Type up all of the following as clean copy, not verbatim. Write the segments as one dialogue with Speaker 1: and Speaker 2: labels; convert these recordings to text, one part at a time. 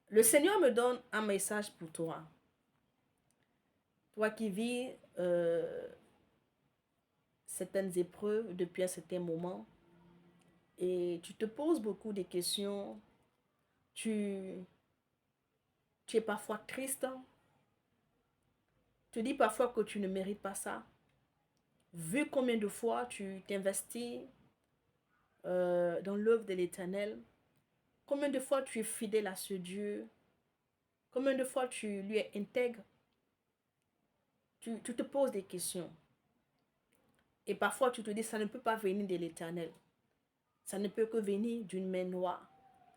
Speaker 1: Le Seigneur me donne un message pour toi. Toi qui vis certaines épreuves depuis un certain moment et tu te poses beaucoup de questions, tu, tu es parfois triste, tu dis parfois que tu ne mérites pas ça. Vu combien de fois tu t'investis dans l'œuvre de l'Éternel, combien de fois tu es fidèle à ce Dieu, combien de fois tu lui es intègre, tu te poses des questions. Et parfois tu te dis, ça ne peut pas venir de l'Éternel. Ça ne peut que venir d'une main noire.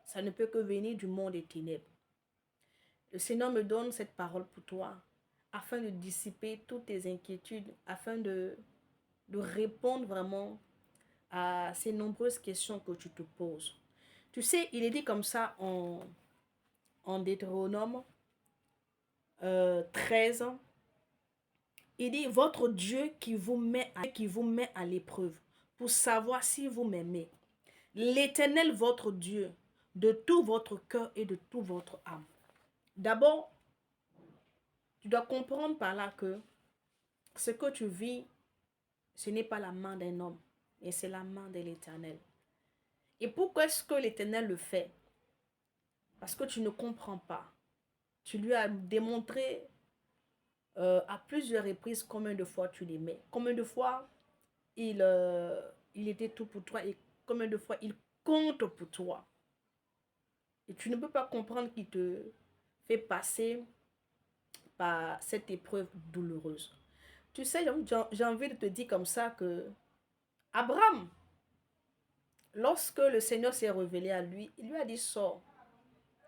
Speaker 1: Ça ne peut que venir du monde des ténèbres. Le Seigneur me donne cette parole pour toi, afin de dissiper toutes tes inquiétudes, afin de répondre vraiment à ces nombreuses questions que tu te poses. Tu sais, il est dit comme ça en Deutéronome 13. Il dit, votre Dieu qui vous met à l'épreuve pour savoir si vous m'aimez. L'Éternel, votre Dieu, de tout votre cœur et de toute votre âme. D'abord, tu dois comprendre par là que ce que tu vis, ce n'est pas la main d'un homme, mais c'est la main de l'Éternel. Et pourquoi est-ce que l'Éternel le fait? Parce que tu ne comprends pas. Tu lui as démontré à plusieurs reprises combien de fois tu l'aimais, combien de fois il était tout pour toi et combien de fois il compte pour toi. Et tu ne peux pas comprendre qu'il te fait passer par cette épreuve douloureuse. Tu sais, j'ai envie de te dire comme ça que Abraham, lorsque le Seigneur s'est révélé à lui, il lui a dit, sors.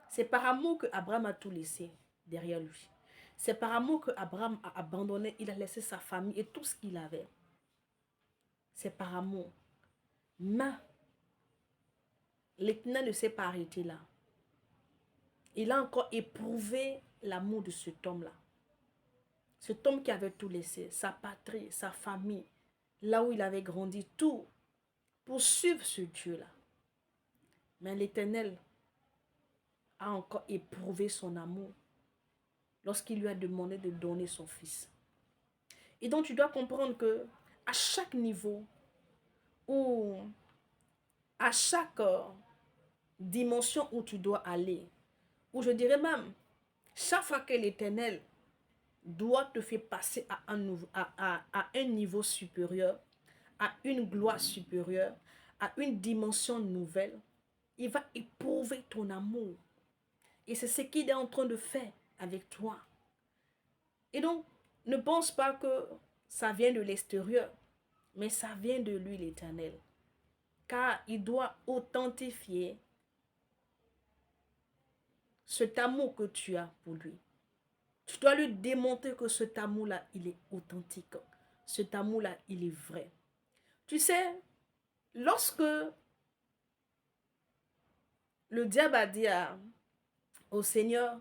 Speaker 1: C'est par amour que Abraham a tout laissé derrière lui. C'est par amour que Abraham a abandonné, il a laissé sa famille et tout ce qu'il avait. C'est par amour. Mais l'Éternel ne s'est pas arrêté là. Il a encore éprouvé l'amour de cet homme-là. Cet homme qui avait tout laissé, sa patrie, sa famille, là où il avait grandi, tout, pour suivre ce Dieu-là. Mais l'Éternel a encore éprouvé son amour lorsqu'il lui a demandé de donner son fils. Et donc tu dois comprendre que à chaque niveau ou à chaque dimension où tu dois aller, ou je dirais même, chaque fois que l'Éternel doit te faire passer à un niveau supérieur, à une gloire supérieure, à une dimension nouvelle, il va éprouver ton amour. Et c'est ce qu'il est en train de faire avec toi. Et donc, ne pense pas que ça vient de l'extérieur, mais ça vient de lui, l'Éternel. Car il doit authentifier cet amour que tu as pour lui. Tu dois lui démontrer que cet amour-là, il est authentique. Cet amour-là, il est vrai. Tu sais, lorsque le diable a dit au Seigneur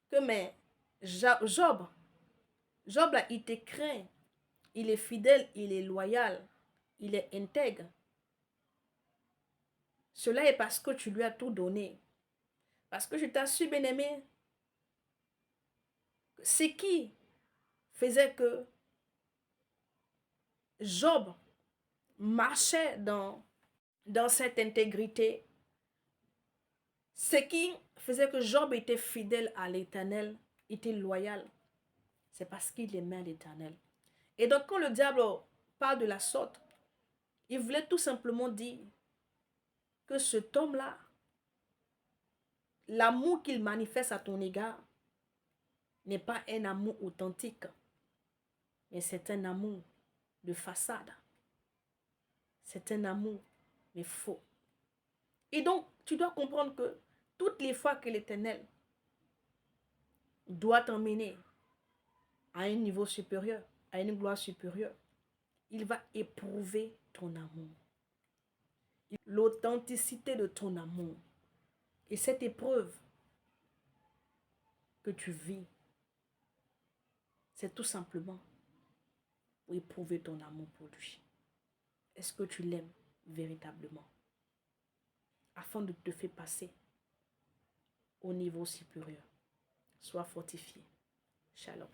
Speaker 1: que mais Job, là, il te craint, il est fidèle, il est loyal, il est intègre. Cela est parce que tu lui as tout donné. Parce que je t'assure, bien-aimé, ce qui faisait que Job marchait dans cette intégrité, ce qui faisait que Job était fidèle à l'Éternel, était loyal, c'est parce qu'il aimait l'Éternel. Et donc quand le diable parle de la sorte, il voulait tout simplement dire que cet homme-là, l'amour qu'il manifeste à ton égard n'est pas un amour authentique, mais c'est un amour de façade. C'est un amour, mais faux. Et donc, tu dois comprendre que toutes les fois que l'Éternel doit t'emmener à un niveau supérieur, à une gloire supérieure, il va éprouver ton amour. L'authenticité de ton amour. Et cette épreuve que tu vis, c'est tout simplement pour éprouver ton amour pour lui. Est-ce que tu l'aimes véritablement? Afin de te faire passer au niveau supérieur. Sois fortifié. Shalom.